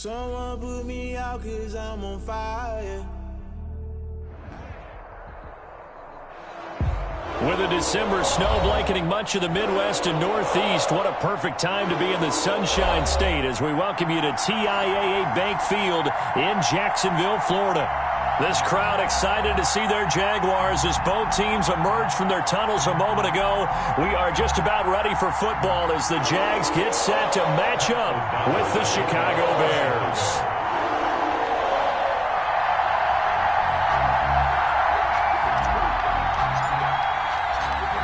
Someone put me out 'cause I'm on fire. With a December snow blanketing much of the Midwest and Northeast, what a perfect time to be in the Sunshine State as we welcome you to TIAA Bank Field in Jacksonville, Florida. This crowd excited to see their Jaguars as both teams emerged from their tunnels a moment ago. We are just about ready for football as the Jags get set to match up with the Chicago Bears.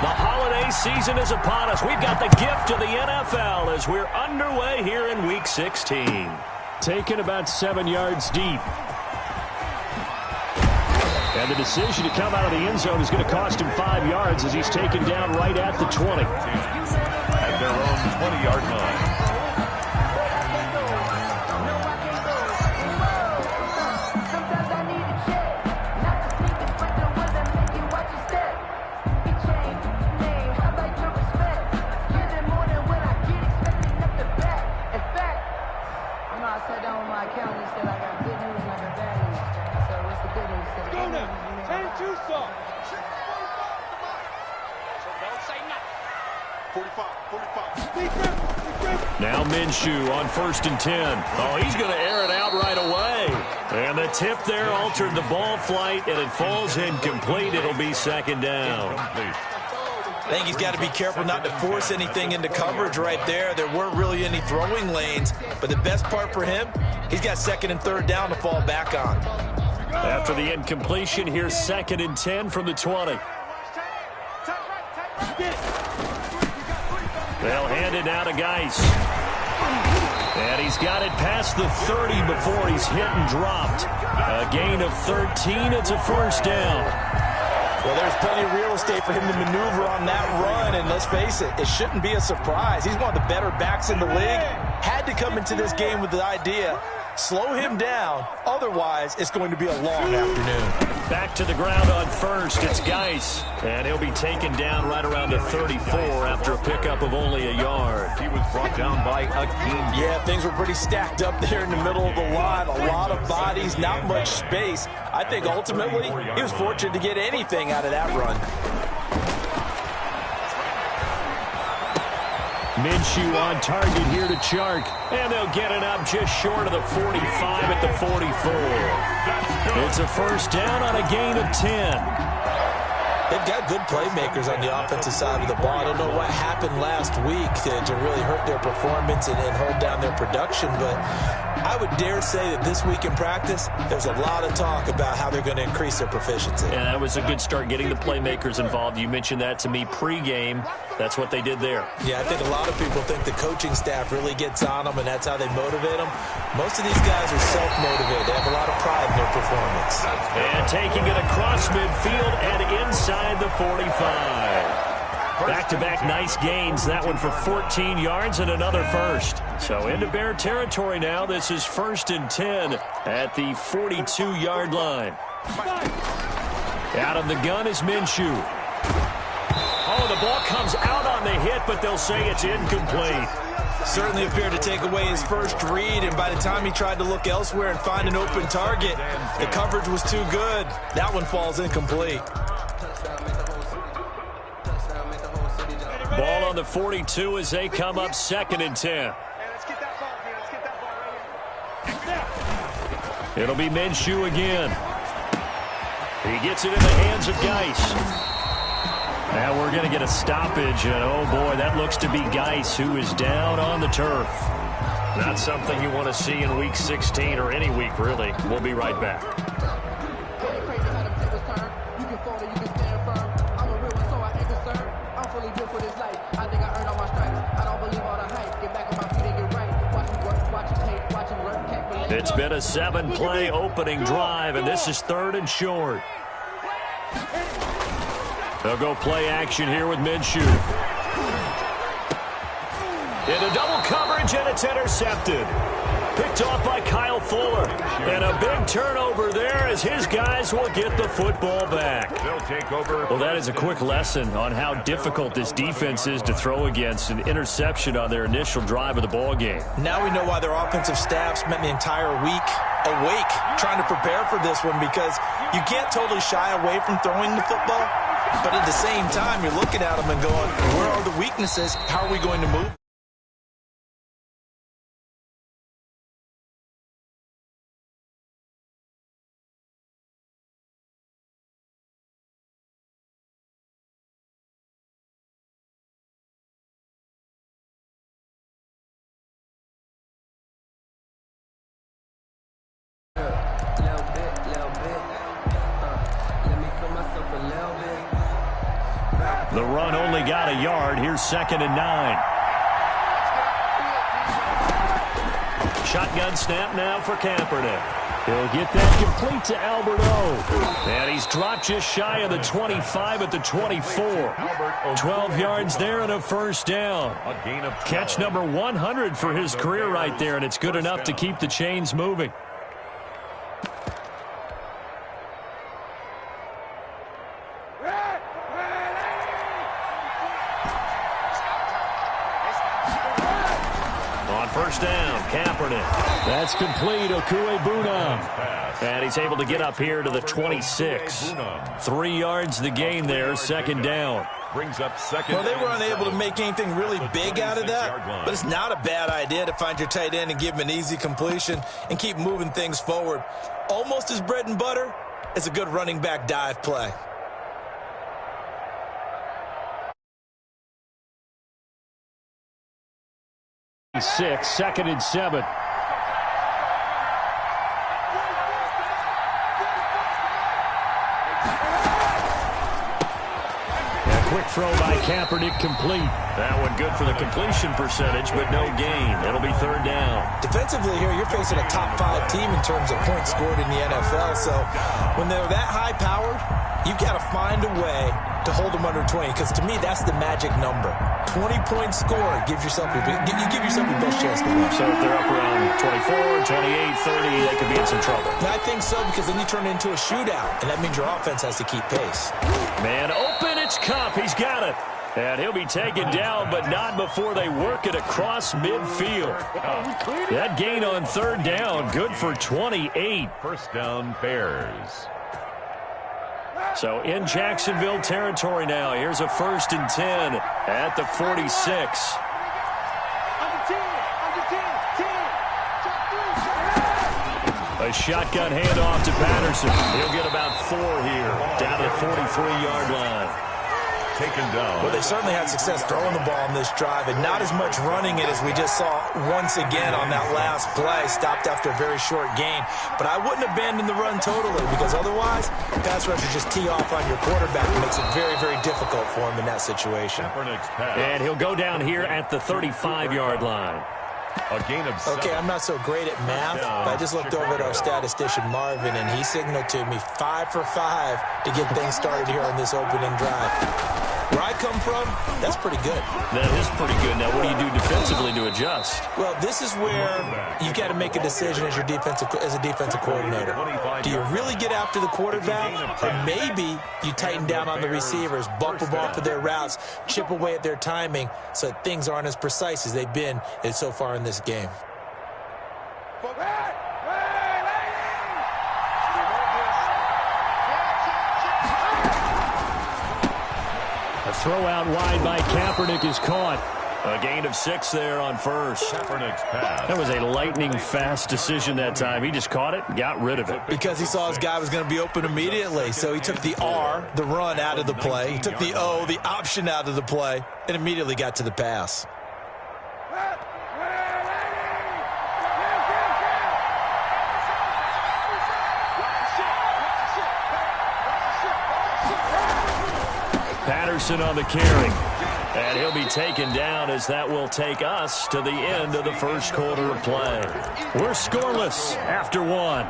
The holiday season is upon us. We've got the gift of the NFL as we're underway here in Week 16. Taken about 7 yards deep. And the decision to come out of the end zone is going to cost him 5 yards as he's taken down right at the 20. At their own 20-yard line. Now Minshew on 1st and 10. Oh, he's going to air it out right away. And the tip there altered the ball flight, and it falls incomplete. It'll be 2nd down. I think he's got to be careful not to force anything into coverage right there. There weren't really any throwing lanes, but the best part for him, he's got 2nd and 3rd down to fall back on. After the incompletion, here's 2nd and 10 from the 20. They'll hand it now to Geis. And he's got it past the 30 before he's hit and dropped. A gain of 13. It's a 1st down. Well, there's plenty of real estate for him to maneuver on that run. And let's face it, it shouldn't be a surprise. He's one of the better backs in the league. Had to come into this game with the idea, slow him down. Otherwise, it's going to be a long afternoon. Back to the ground on 1st. It's Geis. And he'll be taken down right around the 34 after a pickup of only a yard. He was brought down by Akeem. Yeah, things were pretty stacked up there in the middle of the line. A lot of bodies, not much space. I think ultimately he was fortunate to get anything out of that run. Minshew on target here to Chark. And they'll get it up just short of the 45 at the 44. It's a 1st down on a gain of 10. They've got good playmakers on the offensive side of the ball. I don't know what happened last week to really hurt their performance and hold down their production, but I would dare say that this week in practice, there's a lot of talk about how they're going to increase their proficiency. Yeah, that was a good start getting the playmakers involved. You mentioned that to me pregame. That's what they did there. Yeah, I think a lot of people think the coaching staff really gets on them, and that's how they motivate them. Most of these guys are self-motivated. They have a lot of pride in their performance. And taking it across midfield and inside the 45. Back-to-back nice gains. That one for 14 yards and another 1st. So into Bear territory now. This is 1st and 10 at the 42-yard line. Out of the gun is Minshew. Oh, the ball comes out on the hit, but they'll say it's incomplete. Certainly appeared to take away his first read, and by the time he tried to look elsewhere and find an open target, the coverage was too good. That one falls incomplete. Ball on the 42 as they come up 2nd and 10. It'll be Minshew again. He gets it in the hands of Geis. Now we're going to get a stoppage, and oh boy, that looks to be Geis, who is down on the turf. Not something you want to see in Week 16 or any week, really. We'll be right back. It's been a 7-play opening drive, and this is 3rd and short. They'll go play action here with Minshew. Into double coverage, and it's intercepted. picked off by Kyle Fuller. And a big turnover there as his guys will get the football back. They'll take over. Well, that is a quick lesson on how difficult this defense is to throw against. An interception on their initial drive of the ball game. Now we know why their offensive staff spent the entire week awake trying to prepare for this one, because you can't totally shy away from throwing the football, but at the same time, you're looking at them and going, where are the weaknesses? How are we going to move? The run only got a yard. Here's 2nd and 9. Shotgun snap now for Kaepernick. He'll get that complete to Alberto. And he's dropped just shy of the 25 at the 24. 12 yards there and a first down. Catch number 100 for his career right there, and it's good enough to keep the chains moving. First down, Kaepernick. That's complete, Okuebunam. And he's able to get up here to the 26. 3 yards the gain there, 2nd down. Brings up second. Well, they were unable to make anything really big out of that, but it's not a bad idea to find your tight end and give him an easy completion and keep moving things forward. Almost as bread and butter as a good running back dive play. 2nd and 7. A quick throw by Kaepernick, complete. That one good for the completion percentage, but no gain. It'll be 3rd down. Defensively here, you're facing a top 5 team in terms of points scored in the NFL, so when they're that high-powered, you've got to find a way to hold them under 20, because to me, that's the magic number. 20-point score gives yourself you give yourself your best chance to win. So if they're up around 24, 28, 30, they could be in some trouble. I think so, because then you turn it into a shootout, and that means your offense has to keep pace. Man open, it's Kupp. He's got it. And he'll be taken down, but not before they work it across midfield. That gain on 3rd down, good for 28. First down, Bears. So in Jacksonville territory now. Here's a 1st and 10 at the 46. A shotgun handoff to Patterson. He'll get about 4 here, down to the 43-yard line. Taken down. Well, they certainly had success throwing the ball on this drive, and not as much running it as we just saw once again on that last play. Stopped after a very short gain. But I wouldn't abandon the run totally, because otherwise, pass rushers just tee off on your quarterback. It makes it very, very difficult for him in that situation. And he'll go down here at the 35-yard line. A gain of 7. Okay, I'm not so great at math, but I just looked over at our statistician, Marvin, and he signaled to me 5 for 5 to get things started here on this opening drive. Where I come from, that's pretty good. That is pretty good. Now, what do you do defensively to adjust? Well, this is where you've got to make a decision as a defensive coordinator. Do you really get after the quarterback, or maybe you tighten down on the receivers, bump them off of their routes, chip away at their timing so that things aren't as precise as they've been so far in this game? A throw out wide by Kaepernick is caught. A gain of 6 there on 1st. Kaepernick's pass. That was a lightning-fast decision that time. He just caught it and got rid of it. Because he saw his guy was going to be open immediately. So he took the R, the run, out of the play. He took the O, the option, out of the play, and immediately got to the pass. Patterson on the carry. And he'll be taken down as that will take us to the end of the first quarter of play. We're scoreless after 1.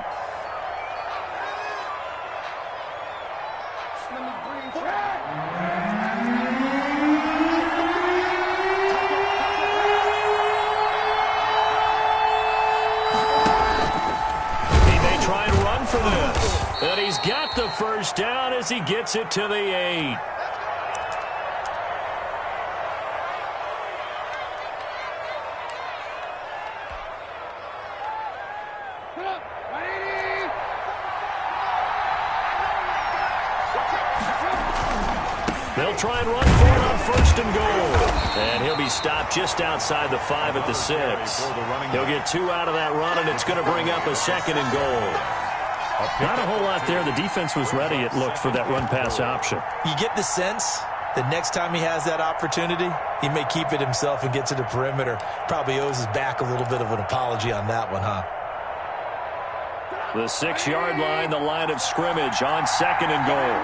this. And he's got the first down as he gets it to the 8. They'll try and run for it on 1st and goal. And he'll be stopped just outside the 5 at the 6. He'll get 2 out of that run, and it's going to bring up a 2nd and goal. Not a whole lot there. The defense was ready, it looked, for that run-pass option. You get the sense that next time he has that opportunity, he may keep it himself and get to the perimeter. Probably owes his back a little bit of an apology on that one, huh? The 6-yard line, the line of scrimmage on 2nd and goal.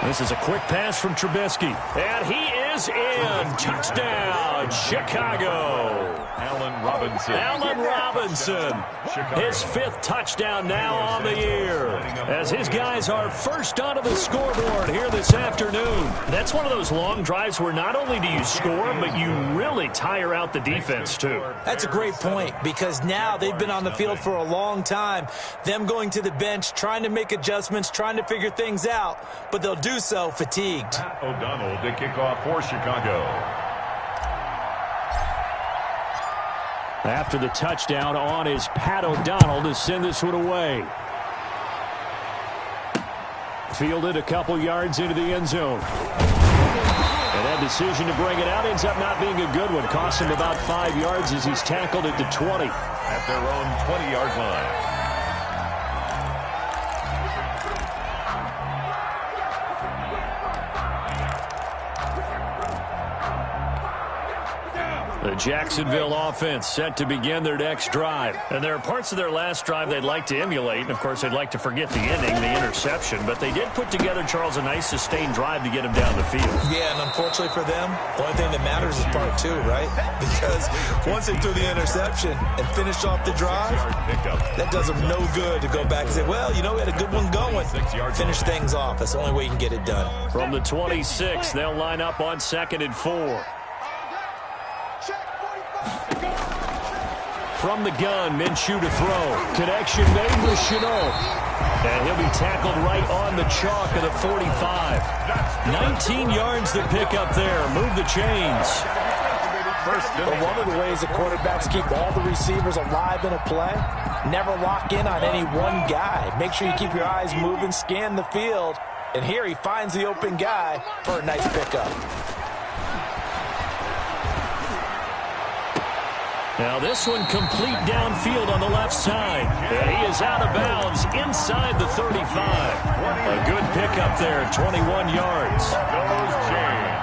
This is a quick pass from Trubisky. And he is in. Touchdown, Chicago. Allen Robinson. His 5th touchdown now on the year. As his guys are first onto the scoreboard here this afternoon. That's one of those long drives where not only do you score, but you really tire out the defense too. That's a great point, because now they've been on the field for a long time. Them going to the bench, trying to make adjustments, trying to figure things out, but they'll do so fatigued. O'Donnell to kick off for Chicago. After the touchdown on is Pat O'Donnell to send this one away. Fielded a couple yards into the end zone. And that decision to bring it out ends up not being a good one. Cost him about 5 yards as he's tackled at the 20. At their own 20-yard line. The Jacksonville offense set to begin their next drive. And there are parts of their last drive they'd like to emulate. And, of course, they'd like to forget the ending, the interception. But they did put together, Charles, a nice sustained drive to get him down the field. Yeah, and unfortunately for them, the only thing that matters is part 2, right? Because once they threw the interception and finished off the drive, that does them no good to go back and say, well, you know, we had a good one going. Finish things off. That's the only way you can get it done. From the 26, they'll line up on 2nd and 4. From the gun, Minshew to throw. Connection made with Shenault. And he'll be tackled right on the chalk of the 45. 19 yards to pick up there. Move the chains. But one of the ways that quarterbacks keep all the receivers alive in a play, never lock in on any one guy. Make sure you keep your eyes moving, scan the field. And here he finds the open guy for a nice pickup. Now this one complete downfield on the left side. And he is out of bounds inside the 35. A good pickup there, 21 yards.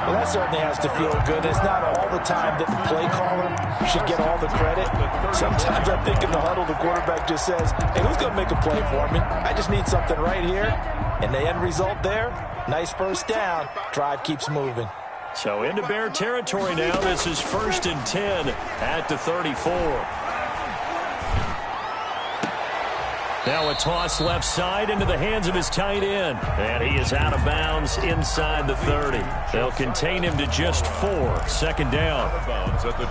Well, that certainly has to feel good. It's not all the time that the play caller should get all the credit. Sometimes I think in the huddle the quarterback just says, hey, who's going to make a play for me? I just need something right here. And the end result there, nice first down. Drive keeps moving. So into Bear territory now. This is 1st and 10 at the 34. Now a toss left side into the hands of his tight end. And he is out of bounds inside the 30. They'll contain him to just 4. 2nd down.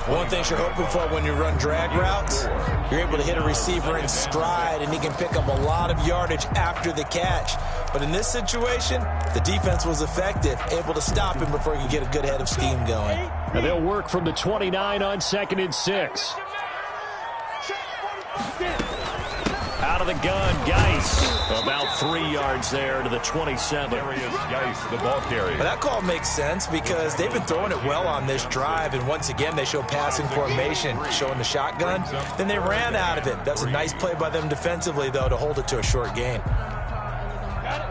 One thing you're hoping for when you run drag routes, you're able to hit a receiver in stride, and he can pick up a lot of yardage after the catch. But in this situation, the defense was effective, able to stop him before he could get a good head of steam going. And they'll work from the 29 on 2nd and 6. Out of the gun, Geis. About 3 yards there to the 27. Geis, the ball carrier. But that call makes sense because they've been throwing it well on this drive, and once again they show passing formation, showing the shotgun. Then they ran out of it. That's a nice play by them defensively, though, to hold it to a short gain.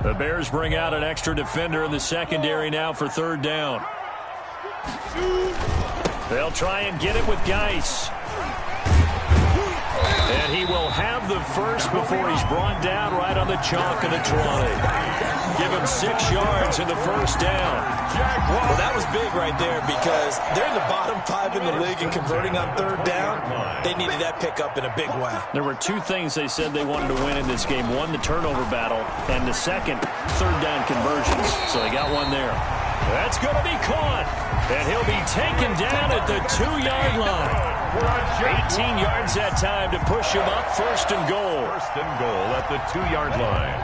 The Bears bring out an extra defender in the secondary now for 3rd down. They'll try and get it with Geis. And he will have the first before he's brought down right on the chalk of the 20. Give him 6 yards in the first down. Well, that was big right there because they're in the bottom 5 in the league and converting on 3rd down. They needed that pickup in a big way. There were 2 things they said they wanted to win in this game. One, the turnover battle, and the second, 3rd down conversions. So they got one there. That's going to be caught. And he'll be taken down at the 2-yard line. 18 yards that time to push him up. First and goal. First and goal at the 2-yard line.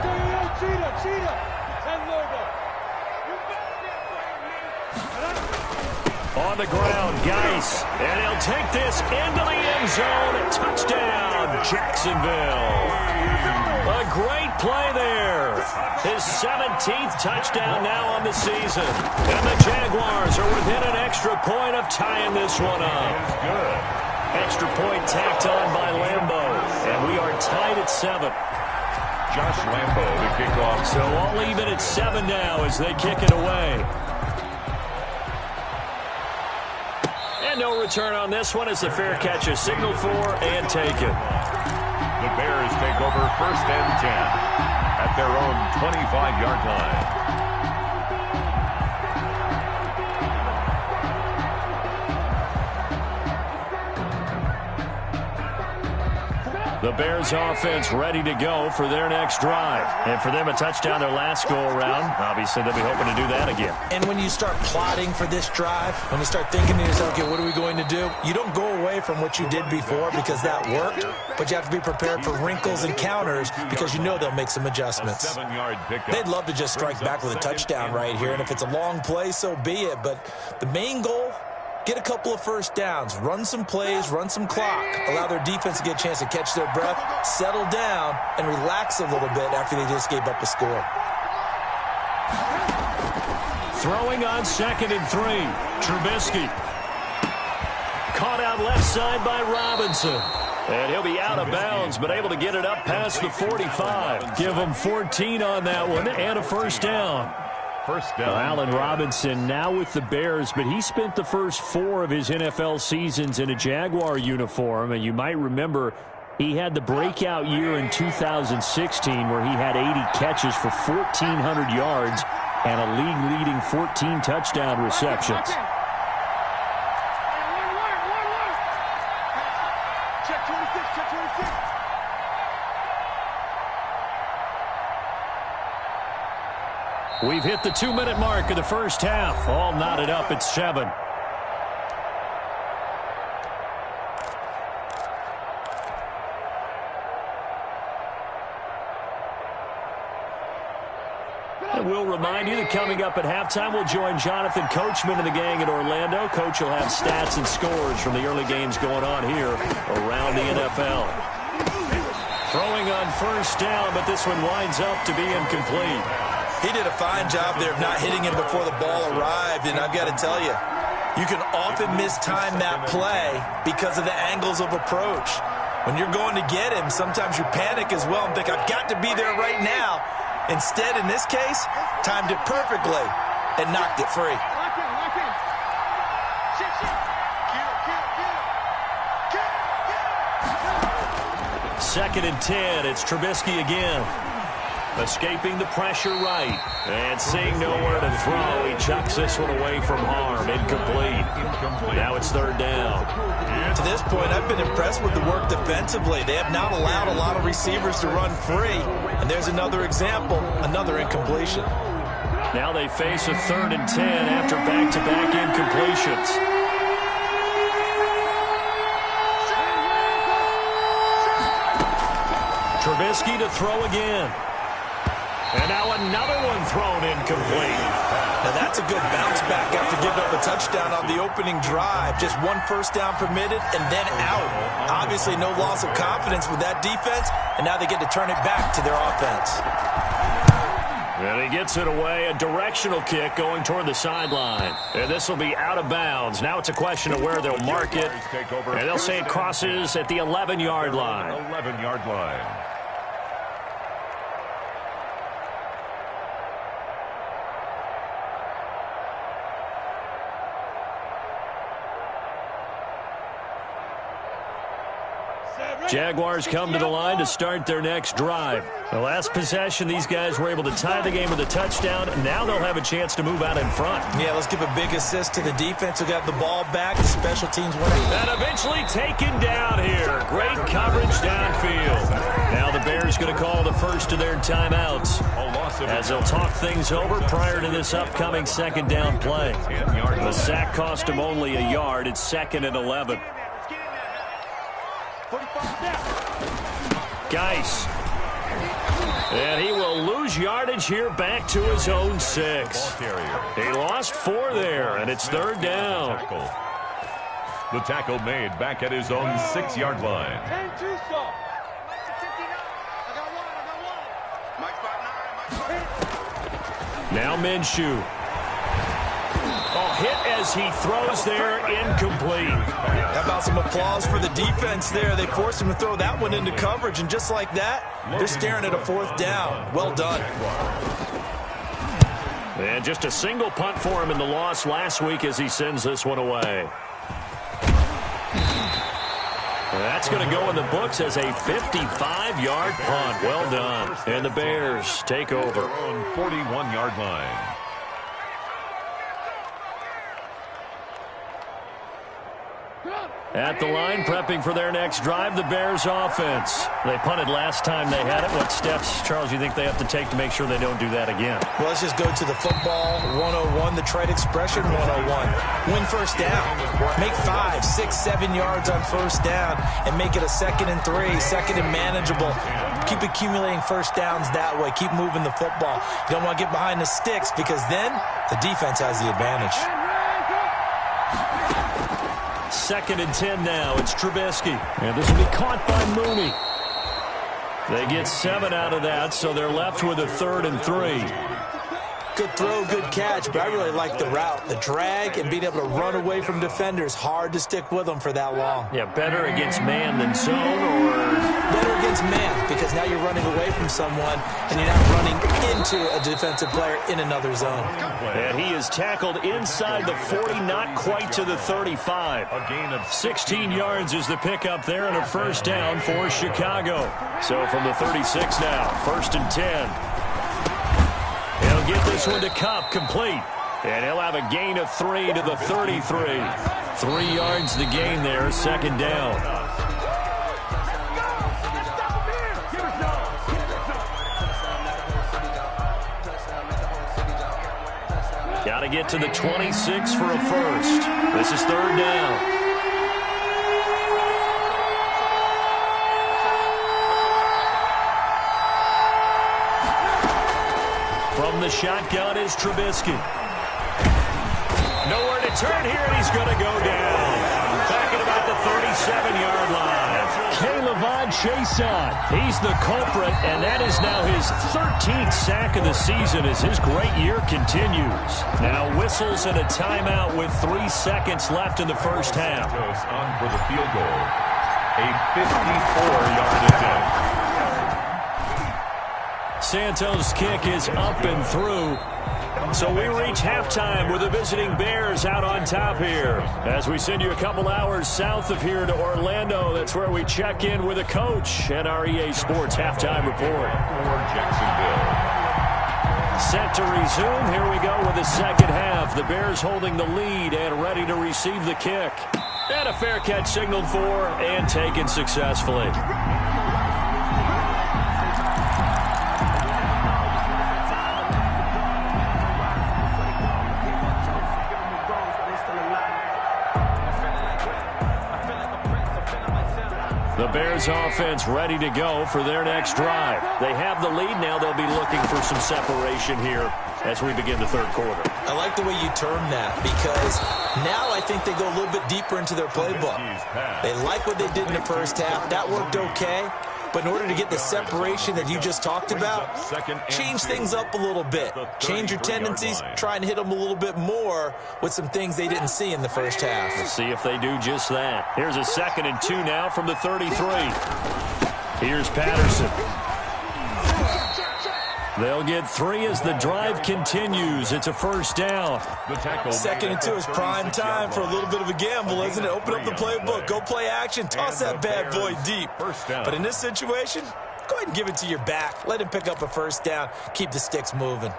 On the ground, Geis. And he'll take this into the end zone. Touchdown, Jacksonville. A great play there. His 17th touchdown now on the season. And the Jaguars are within an extra point of tying this one up. Good. Extra point tacked on by Lambo. And we are tied at 7. Josh Lambo to kick off. So all even at 7 now as they kick it away. And no return on this one as the fair catch is signaled for and taken. The Bears take over first and 10 at their own 25-yard line. The Bears offense ready to go for their next drive. And for them, a touchdown their last go-around. Obviously, they'll be hoping to do that again. And when you start plotting for this drive, when you start thinking to yourself, okay, what are we going to do? You don't go away from what you did before because that worked, but you have to be prepared for wrinkles and counters because you know they'll make some adjustments. They'd love to just strike back with a touchdown right here, and if it's a long play, so be it. But the main goal, get a couple of first downs, run some plays, run some clock, allow their defense to get a chance to catch their breath, settle down, and relax a little bit after they just gave up a score. Throwing on 2nd and 3. Trubisky. Caught out left side by Robinson. And he'll be out of bounds, but able to get it up past the 45. Give him 14 on that one and a first down. First down. Allen Robinson now with the Bears, but he spent the first 4 of his NFL seasons in a Jaguar uniform. And you might remember he had the breakout year in 2016 where he had 80 catches for 1,400 yards and a league-leading 14 touchdown receptions. We've hit the 2-minute mark of the first half. All knotted up at 7. And we'll remind you that coming up at halftime, we'll join Jonathan Coachman and the gang in Orlando. Coach will have stats and scores from the early games going on here around the NFL. Throwing on first down, but this one winds up to be incomplete. He did a fine job there of not hitting him before the ball arrived, and I've got to tell you, you can often mistime that play because of the angles of approach. When you're going to get him, sometimes you panic as well and think, I've got to be there right now. Instead, in this case, timed it perfectly and knocked it free. Second and 10, it's Trubisky again. Escaping the pressure right. And seeing nowhere to throw, he chucks this one away from harm. Incomplete. Now it's third down. To this point, I've been impressed with the work defensively. They have not allowed a lot of receivers to run free. And there's another example, another incompletion. Now they face a 3rd and 10 after back-to-back incompletions. Trubisky to throw again. And now another one thrown incomplete. Now that's a good bounce back after giving up a touchdown on the opening drive. Just 1 first down permitted and then out. Obviously no loss of confidence with that defense, and now they get to turn it back to their offense. And he gets it away, a directional kick going toward the sideline. And this will be out of bounds. Now it's a question of where they'll mark it. And they'll say it crosses at the 11-yard line. 11-yard line. Set, Jaguars come to the line to start their next drive. The last possession, these guys were able to tie the game with a touchdown. Now they'll have a chance to move out in front. Yeah, let's give a big assist to the defense who got the ball back. The special teams winning. And eventually taken down here. Great coverage downfield. Now the Bears going to call the first of their timeouts as they'll talk things over prior to this upcoming second down play. The sack cost him only a yard. It's 2nd and 11. Geis. And he will lose yardage here back to his own 6. He lost 4 there, and it's 3rd down. The tackle made back at his own 6-yard line. Now Minshew. Oh, hit as he throws there, incomplete. How about some applause for the defense there? They forced him to throw that one into coverage, and just like that, they're staring at a 4th down. Well done. And just a single punt for him in the loss last week as he sends this one away. That's going to go in the books as a 55-yard punt. Well done. And the Bears take over. 41-yard line. At the line, prepping for their next drive, the Bears offense. They punted last time they had it. What steps, Charles, you think they have to take to make sure they don't do that again? Well, let's just go to the football 101, the trade expression 101. Win first down. Make 5, 6, 7 yards on first down and make it a 2nd and 3, 2nd and manageable. Keep accumulating first downs that way. Keep moving the football. You don't want to get behind the sticks because then the defense has the advantage. 2nd and 10 now. It's Trubisky. And this will be caught by Mooney. They get 7 out of that, so they're left with a 3rd and 3. Good throw, good catch, but I really like the route. The drag and being able to run away from defenders. Hard to stick with them for that long. Yeah, better against man than zone, or? Better against man, because now you're running away from someone and you're not running into a defensive player in another zone. And he is tackled inside the 40, not quite to the 35. A gain of 16 yards is the pickup there and a first down for Chicago. So from the 36 now, 1st and 10. He'll get this one to Kupp, complete. And he'll have a gain of 3 to the 33. 3 yards the gain there, 2nd down. Got to get to the 26 for a first. This is 3rd down. From the shotgun is Trubisky. Nowhere to turn here, and he's going to go down. Back at about the 37-yard line. K'Lavon Chaisson. He's the culprit, and that is now his 13th sack of the season as his great year continues. Now whistles and a timeout with 3 seconds left in the first half. on for the field goal. A 54-yard attempt. Santos' kick is up and through. So we reach halftime with the visiting Bears out on top here. As we send you a couple hours south of here to Orlando, that's where we check in with a coach at our EA Sports Halftime Report. For Jacksonville. Set to resume. Here we go with the second half. The Bears holding the lead and ready to receive the kick. And a fair catch signaled for and taken successfully. The Bears offense ready to go for their next drive. They have the lead now. They'll be looking for some separation here as we begin the third quarter. I like the way you term that because now I think they go a little bit deeper into their playbook. They like what they did in the first half. That worked okay. But in order to get the separation that you just talked about, change things up a little bit. Change your tendencies. Try and hit them a little bit more with some things they didn't see in the first half. We'll see if they do just that. Here's a 2nd and 2 now from the 33. Here's Patterson. They'll get 3 as the drive continues. It's a first down. The tackle. 2nd and 2 is prime time for a little bit of a gamble, isn't it? Open up the playbook. Go play action. Toss that bad boy deep. But in this situation, go ahead and give it to your back. Let him pick up a first down. Keep the sticks moving.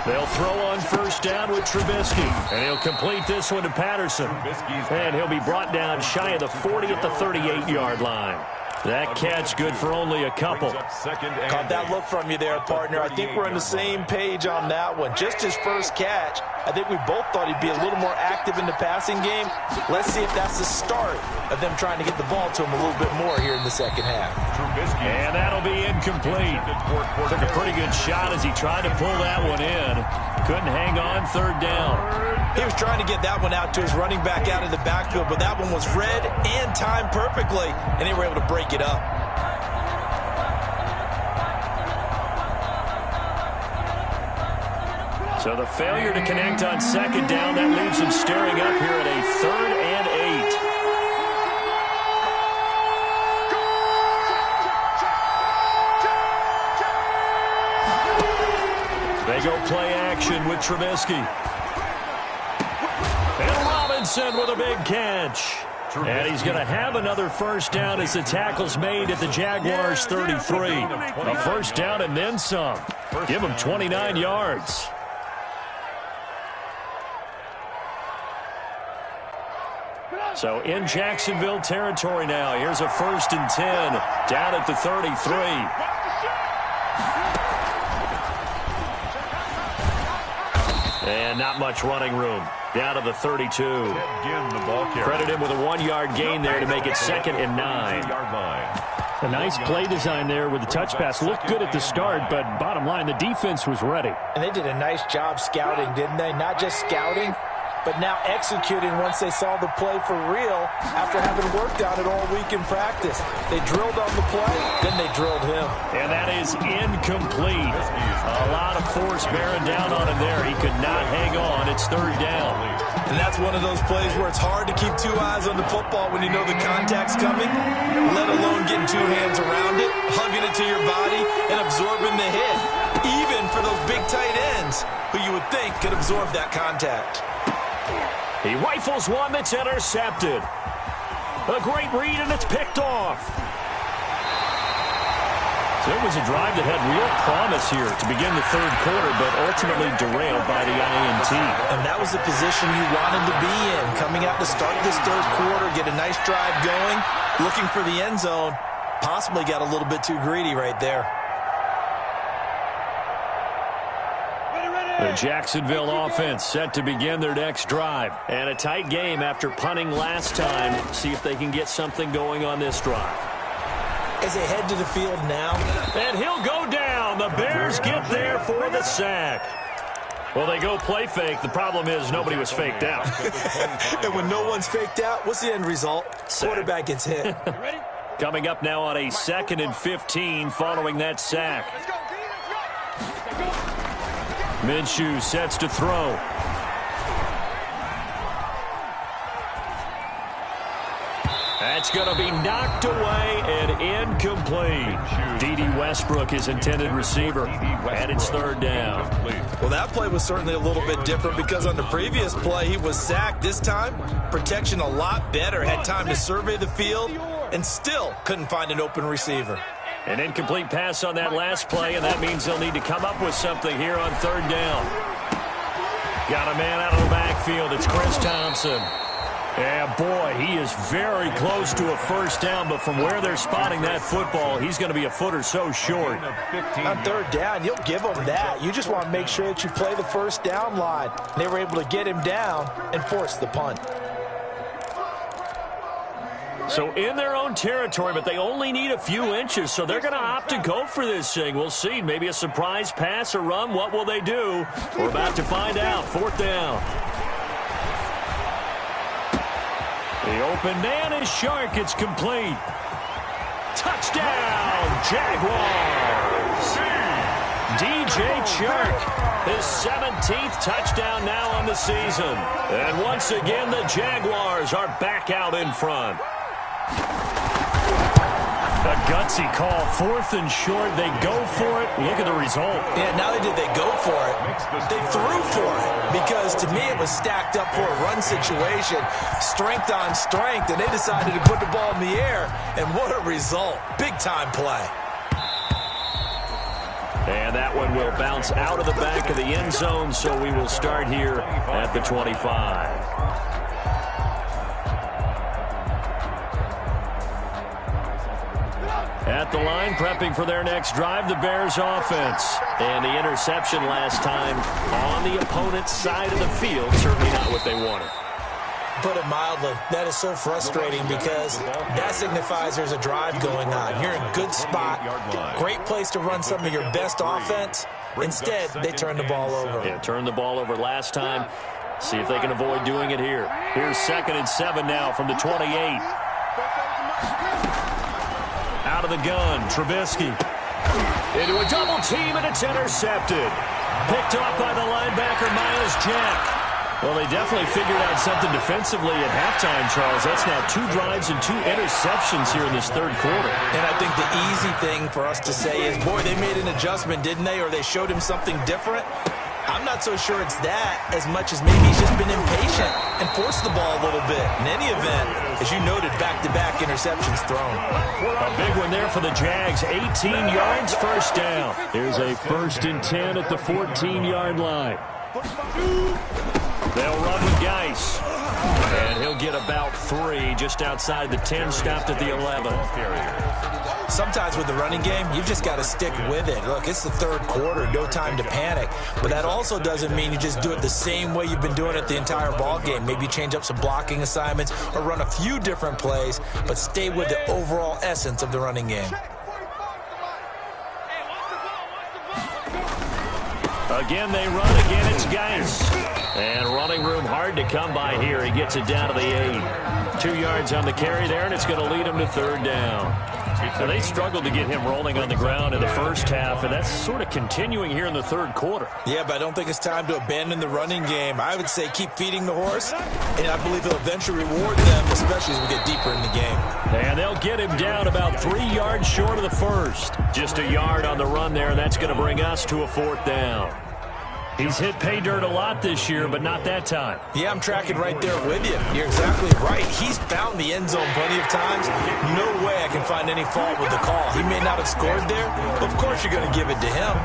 They'll throw on first down with Trubisky, and he'll complete this one to Patterson. And he'll be brought down shy of the 40 at the 38-yard line. That catch good for only a couple. Caught that look from you there, partner. I think we're on the same page on that one. Just his first catch. I think we both thought he'd be a little more active in the passing game. Let's see if that's the start of them trying to get the ball to him a little bit more here in the second half. And that'll be incomplete. Took a pretty good shot as he tried to pull that one in. Couldn't hang on third down. He was trying to get that one out to his running back out of the backfield, but that one was read and timed perfectly, and they were able to break it up. So the failure to connect on second down, that leaves him staring up here at a 3rd and 8. They go play action with Trubisky. And Robinson with a big catch. And he's going to have another first down as the tackle's made at the Jaguars' 33. A first down and then some. Give him 29 yards. So in Jacksonville territory now. Here's a 1st and 10 down at the 33. And not much running room. Down to the 32. Credit him with a 1-yard gain there to make it 2nd and 9. A nice play design there with the touch pass. Looked good at the start, but bottom line, the defense was ready. And they did a nice job scouting, didn't they? Not just scouting, but now executing once they saw the play for real after having worked on it all week in practice. They drilled on the play, then they drilled him. And that is incomplete. A lot of force bearing down on him there. He could not hang on. It's 3rd down. And that's one of those plays where it's hard to keep 2 eyes on the football when you know the contact's coming, let alone getting 2 hands around it, hugging it to your body, and absorbing the hit, even for those big tight ends who you would think could absorb that contact. He rifles one that's intercepted. A great read, and it's picked off. So it was a drive that had real promise here to begin the 3rd quarter, but ultimately derailed by the INT. And that was the position you wanted to be in. Coming out to start this 3rd quarter, get a nice drive going, looking for the end zone. Possibly got a little bit too greedy right there. The Jacksonville offense set to begin their next drive. And a tight game after punting last time. See if they can get something going on this drive. As they head to the field now. And he'll go down. The Bears get there for the sack. Well, they go play fake. The problem is nobody was faked out. And when no one's faked out, what's the end result? Quarterback gets hit. Coming up now on a 2nd and 15 following that sack. Minshew sets to throw. That's going to be knocked away and incomplete. D.D. Westbrook, his intended receiver, and it's 3rd down. Well, that play was certainly a little bit different because on the previous play, he was sacked. This time, protection a lot better. Had time to survey the field and still couldn't find an open receiver. An incomplete pass on that last play, and that means they'll need to come up with something here on 3rd down. Got a man out of the backfield. It's Chris Thompson. Yeah, boy, he is very close to a first down, but from where they're spotting that football, he's going to be a foot or so short. On 3rd down, you'll give them that. You just want to make sure that you play the first down line. They were able to get him down and force the punt. So in their own territory, but they only need a few inches, so they're going to opt to go for this thing. We'll see. Maybe a surprise pass or run. What will they do? We're about to find out. 4th down. The open man is Shark. It's complete. Touchdown, Jaguars. DJ Chark, his 17th touchdown now on the season. And once again, the Jaguars are back out in front. A gutsy call, 4th and short. They go for it. Look at the result. Yeah, not only did they go for it, they threw for it. Because to me, it was stacked up for a run situation, strength on strength, and they decided to put the ball in the air. And what a result. Big-time play. And that one will bounce out of the back of the end zone, so we will start here at the 25. At the line, prepping for their next drive, the Bears offense. And the interception last time on the opponent's side of the field, certainly not what they wanted. Put it mildly, that is so frustrating because that signifies there's a drive going on. You're in a good spot, great place to run some of your best offense. Instead, they turn the ball over. Yeah, turned the ball over last time. See if they can avoid doing it here. Here's 2nd and 7 now from the 28. Out of the gun, Trubisky. Into a double team, and it's intercepted. Picked off by the linebacker, Myles Jack. Well, they definitely figured out something defensively at halftime, Charles. That's now 2 drives and 2 interceptions here in this 3rd quarter. And I think the easy thing for us to say is, boy, they made an adjustment, didn't they? Or they showed him something different. I'm not so sure it's that as much as maybe he's just been impatient and forced the ball a little bit. In any event, as you noted, back-to-back interceptions thrown. A big one there for the Jags. 18 yards, 1st down. Here's a 1st and 10 at the 14-yard line. They'll run with Geis. And he'll get about 3 just outside the 10, stopped at the 11. Sometimes with the running game, you've just got to stick with it. Look, it's the 3rd quarter, no time to panic. But that also doesn't mean you just do it the same way you've been doing it the entire ball game. Maybe change up some blocking assignments or run a few different plays, but stay with the overall essence of the running game. Again, they run. Again, it's Geis. And running room hard to come by here. He gets it down to the 8. 2 yards on the carry there, and it's going to lead him to 3rd down. Now, they struggled to get him rolling on the ground in the first half, and that's sort of continuing here in the 3rd quarter. Yeah, but I don't think it's time to abandon the running game. I would say keep feeding the horse, and I believe it'll eventually reward them, especially as we get deeper in the game. And they'll get him down about 3 yards short of the 1st. Just a yard on the run there, and that's going to bring us to a 4th down. He's hit pay dirt a lot this year, but not that time. Yeah, I'm tracking right there with you. You're exactly right. He's found the end zone plenty of times. No way I can find any fault with the call. He may not have scored there, but of course you're going to give it to him.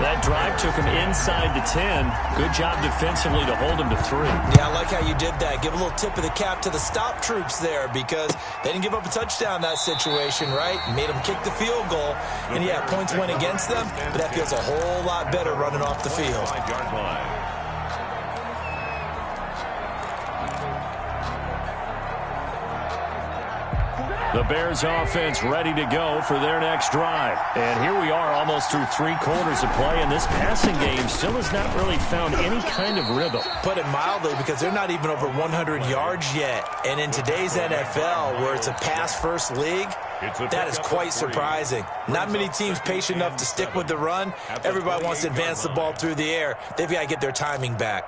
That drive took him inside the 10. Good job defensively to hold him to 3. Yeah, I like how you did that. Give a little tip of the cap to the stop troops there because they didn't give up a touchdown in that situation, right? Made them kick the field goal. And, yeah, points went against them, but that feels a whole lot better running off the field. The Bears offense ready to go for their next drive. And here we are almost through 3 quarters of play, and this passing game still has not really found any kind of rhythm. Put it mildly, because they're not even over 100 yards yet. And in today's NFL, where it's a pass-first league, that is quite surprising. Not many teams patient enough to stick with the run. Everybody wants to advance the ball through the air. They've got to get their timing back.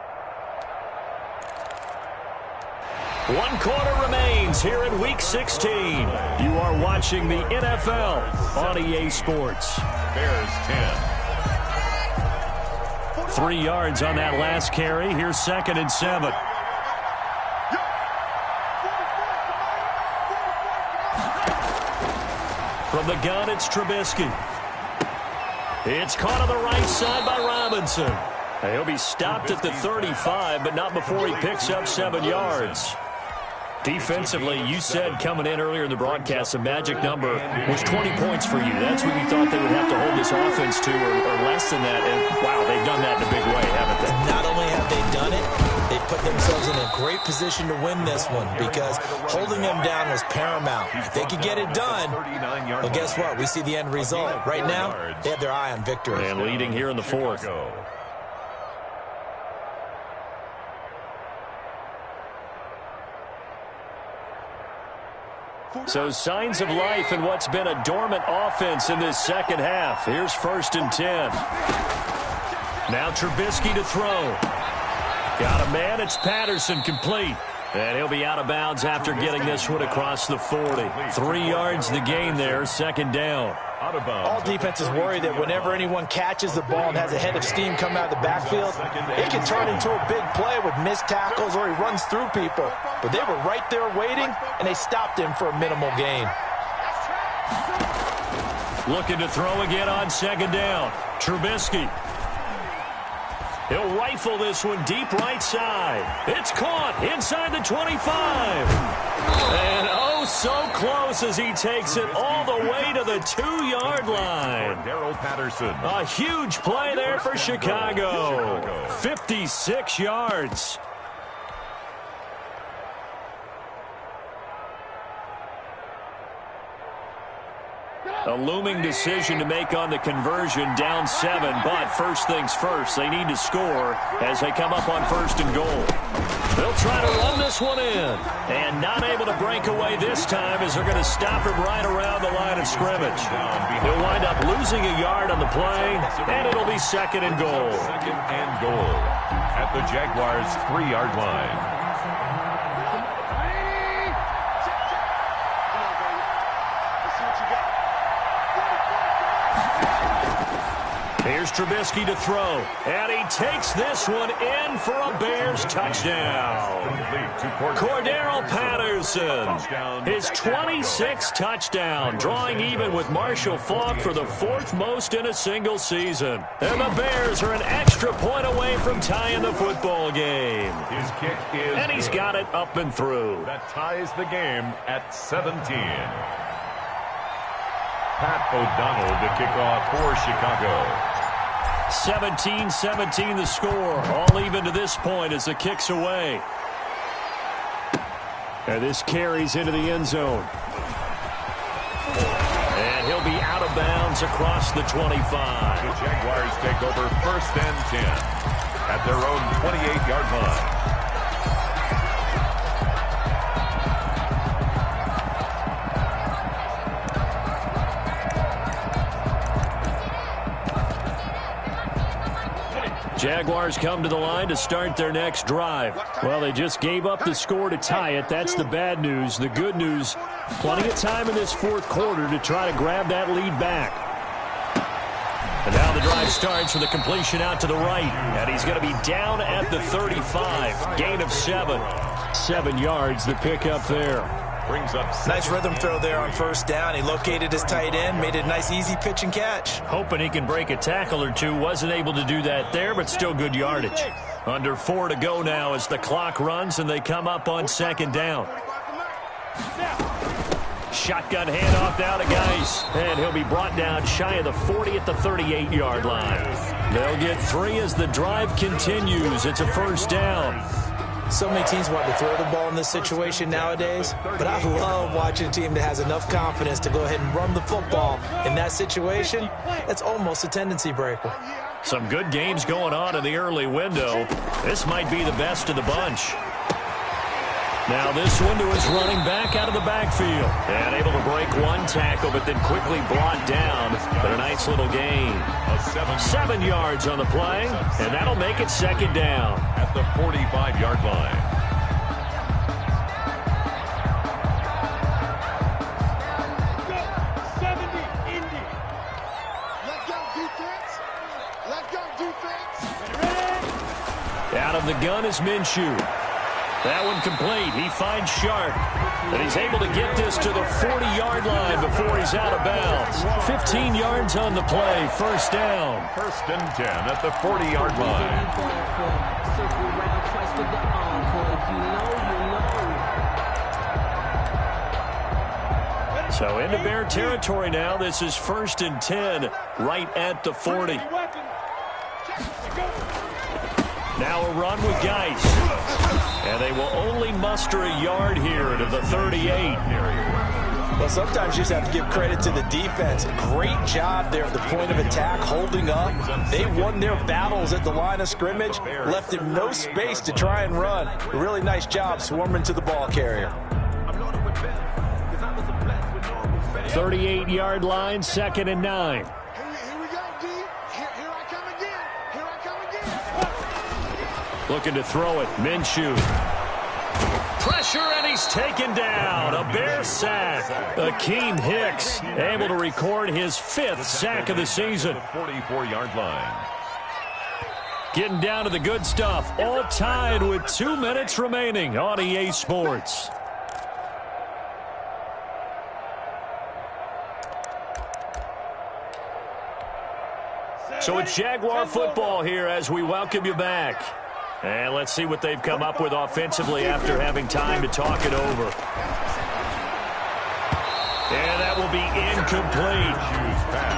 1 quarter remains here in Week 16. You are watching the NFL on EA Sports. Bears 10. 3 yards on that last carry. Here's 2nd and 7. From the gun, it's Trubisky. It's caught on the right side by Robinson. He'll be stopped at the 35, but not before he picks up 7 yards. Defensively, you said coming in earlier in the broadcast, the magic number was 20 points for you. That's what you thought they would have to hold this offense to, or less than that. And, wow, they've done that in a big way, haven't they? Not only have they done it, they put themselves in a great position to win this one because holding them down was paramount. If they could get it done, well, guess what? We see the end result. Right now, they have their eye on victory. And leading here in the 4th. So signs of life in what's been a dormant offense in this second half. Here's 1st and 10. Now Trubisky to throw. Got a man. It's Patterson, complete. And he'll be out of bounds after getting this one across the 40. 3 yards the gain there, 2nd down. All defenses worry that whenever anyone catches the ball and has a head of steam come out of the backfield, it can turn into a big play with missed tackles or he runs through people. But they were right there waiting, and they stopped him for a minimal gain. Looking to throw again on 2nd down. Trubisky. He'll rifle this one deep right side. It's caught inside the 25. And oh, so close as he takes it all the way to the 2-yard line. Patterson. A huge play there for Chicago. 56 yards. A looming decision to make on the conversion, down 7, but first things first, they need to score as they come up on 1st and goal. They'll try to run this one in, and not able to break away this time as they're going to stop him right around the line of scrimmage. He'll wind up losing a yard on the play, and it'll be 2nd and goal. 2nd and goal at the Jaguars' 3-yard line. Here's Trubisky to throw, and he takes this one in for a Bears touchdown. Cordero Patterson, his 26th touchdown, drawing even with Marshall Faulk for the 4th most in a single season. And the Bears are an extra point away from tying the football game. His kick is and he's got it up and through. That ties the game at 17. Pat O'Donnell to kick off for Chicago. 17-17 the score. All even to this point as the kick's away. And this carries into the end zone. And he'll be out of bounds across the 25. The Jaguars take over 1st and 10 at their own 28-yard line. Jaguars come to the line to start their next drive. Well, they just gave up the score to tie it. That's the bad news. The good news, plenty of time in this 4th quarter to try to grab that lead back. And now the drive starts with a completion out to the right. And he's going to be down at the 35. Gain of 7. 7 yards, the pickup there. Brings up nice rhythm throw there on 1st down. He located his tight end, made it a nice easy pitch and catch. Hoping he can break a tackle or two. Wasn't able to do that there, but still good yardage. Under 4 to go now as the clock runs and they come up on 2nd down. Shotgun handoff now to Geis. And he'll be brought down shy of the 40 at the 38-yard line. They'll get 3 as the drive continues. It's a 1st down. So many teams want to throw the ball in this situation nowadays, but I love watching a team that has enough confidence to go ahead and run the football. In that situation, that's almost a tendency breaker. Some good games going on in the early window. This might be the best of the bunch. Now this one to his running back out of the backfield. And able to break one tackle, but then quickly brought down. But a nice little gain. 7 yards on the play, and that'll make it 2nd down. At the 45-yard line. Out of the gun is Minshew. That one complete. He finds Sharp. And he's able to get this to the 40-yard line before he's out of bounds. 15 yards on the play. 1st down. 1st and 10 at the 40-yard line. So into Bear territory now. This is 1st and 10 right at the 40. Now a run with Geis. And they will only muster a yard here to the 38. Well, sometimes you just have to give credit to the defense. Great job there at the point of attack, holding up. They won their battles at the line of scrimmage, left him no space to try and run. A really nice job swarming to the ball carrier. 38-yard line, 2nd and 9. Here we go, D. Here I come again. Here I come again. Looking to throw it. Minshew. Pressure, and he's taken down. A Bear sack. Akeem Hicks able to record his 5th sack of the season. 44-yard line. Getting down to the good stuff. All tied with 2 minutes remaining on EA Sports. So it's Jaguar football here as we welcome you back. And let's see what they've come up with offensively after having time to talk it over. And that will be incomplete.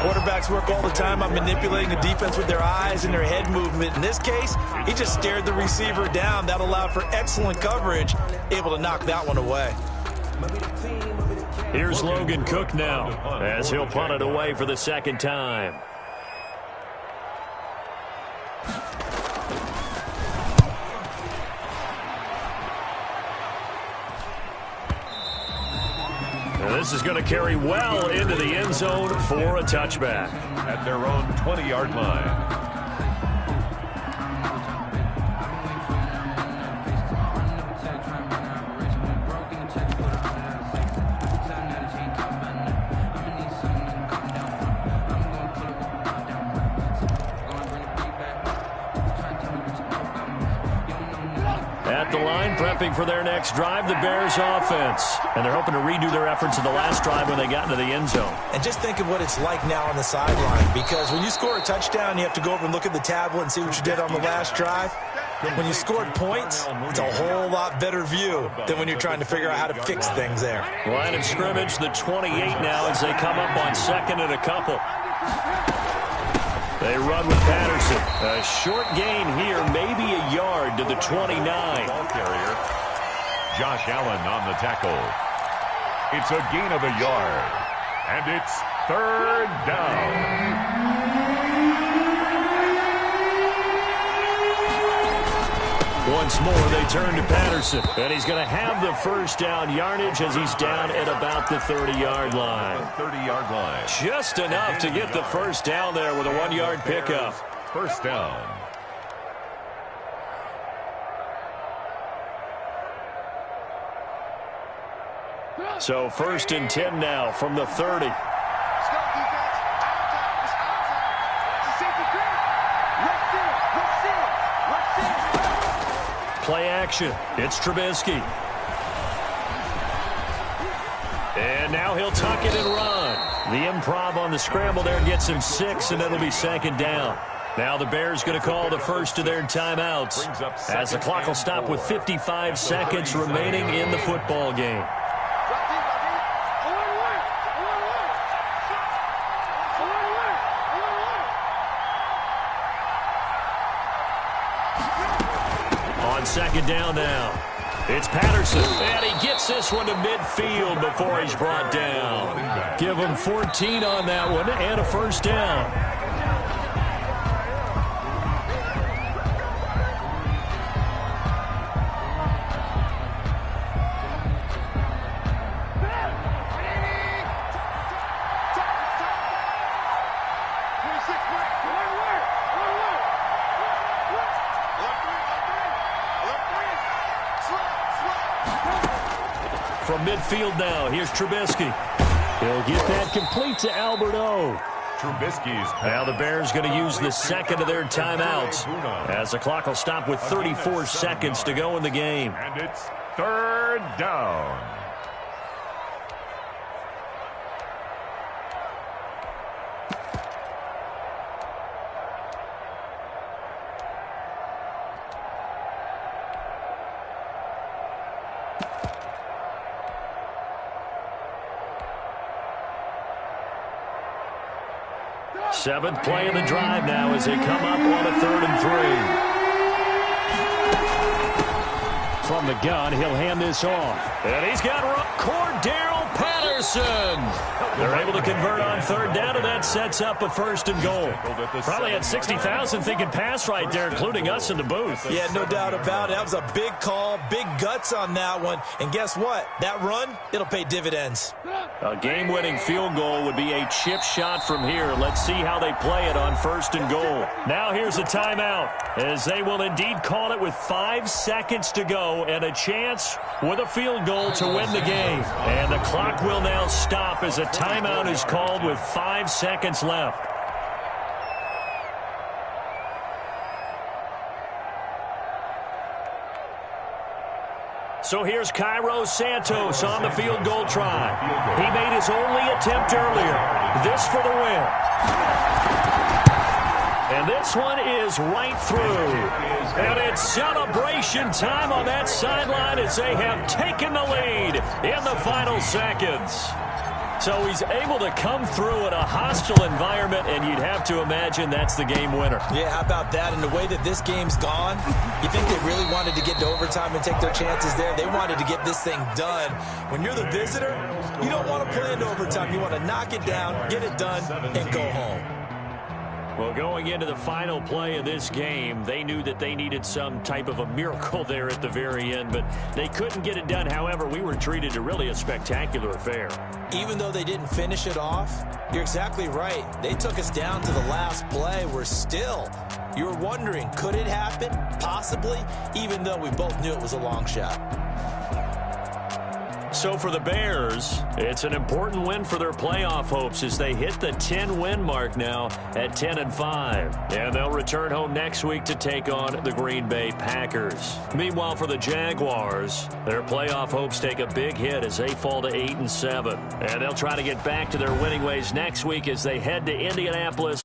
Quarterbacks work all the time on manipulating the defense with their eyes and their head movement. In this case, he just stared the receiver down. That allowed for excellent coverage, able to knock that one away. Here's Logan Cook now as he'll punt it away for the 2nd time. This is going to carry well into the end zone for a touchback. At their own 20-yard line. At the line, prepping for their next drive, the Bears offense. And they're hoping to redo their efforts in the last drive when they got into the end zone. And just think of what it's like now on the sideline, because when you score a touchdown, you have to go over and look at the tablet and see what you did on the last drive. When you scored points, it's a whole lot better view than when you're trying to figure out how to fix things there. Line of scrimmage, the 28 now as they come up on 2nd and a couple. They run with Patterson. A short gain here, maybe a yard to the 29. Ball carrier, Josh Allen on the tackle. It's a gain of a yard. And it's 3rd down. Once more, they turn to Patterson. And he's going to have the 1st down yardage as he's down at about the 30-yard line. 30-yard line. Just enough to get the 1st down there with a 1-yard pickup. 1st down. So 1st and 10 now from the 30. Play action. It's Trubisky. And now he'll tuck it and run. The improv on the scramble there gets him 6, and it'll be 2nd down. Now the Bears going to call the first of their timeouts as the clock will stop with 55 seconds remaining in the football game. On 2nd down now. It's Patterson, and he gets this one to midfield before he's brought down. Give him 14 on that one and a 1st down. From midfield now, here's Trubisky. He'll get that complete to Albert O. Trubisky's. Now the Bears going to use the 2nd of their timeouts as the clock will stop with 34 seconds to go in the game. And it's 3rd down. Seventh play of the drive now as they come up on a 3rd and 3. From the gun, he'll hand this off. And he's got Cordero Patterson. Anderson. They're able to convert on third down, and that sets up a 1st and goal. Probably had 60,000 thinking pass right there, including us in the booth. Yeah, no doubt about it. That was a big call, big guts on that one. And guess what? That run, it'll pay dividends. A game-winning field goal would be a chip shot from here. Let's see how they play it on 1st and goal. Now here's a timeout, as they will indeed call it with 5 seconds to go and a chance with a field goal to win the game. And the clock will now stop as a timeout is called with 5 seconds left. So here's Cairo Santos on the field goal try. He made his only attempt earlier. This for the win. And this one is right through. And it's celebration time on that sideline as they have taken the lead in the final seconds. So he's able to come through in a hostile environment, and you'd have to imagine that's the game winner. Yeah, how about that? And the way that this game's gone, you think they really wanted to get to overtime and take their chances there? They wanted to get this thing done. When you're the visitor, you don't want to play into overtime. You want to knock it down, get it done, and go home. Well, going into the final play of this game, they knew that they needed some type of a miracle there at the very end, but they couldn't get it done. However, we were treated to really a spectacular affair. Even though they didn't finish it off, you're exactly right. They took us down to the last play. We're still, you were wondering, could it happen? Possibly, even though we both knew it was a long shot. So for the Bears, it's an important win for their playoff hopes as they hit the 10-win mark now at 10-5. And they'll return home next week to take on the Green Bay Packers. Meanwhile, for the Jaguars, their playoff hopes take a big hit as they fall to 8-7. And they'll try to get back to their winning ways next week as they head to Indianapolis.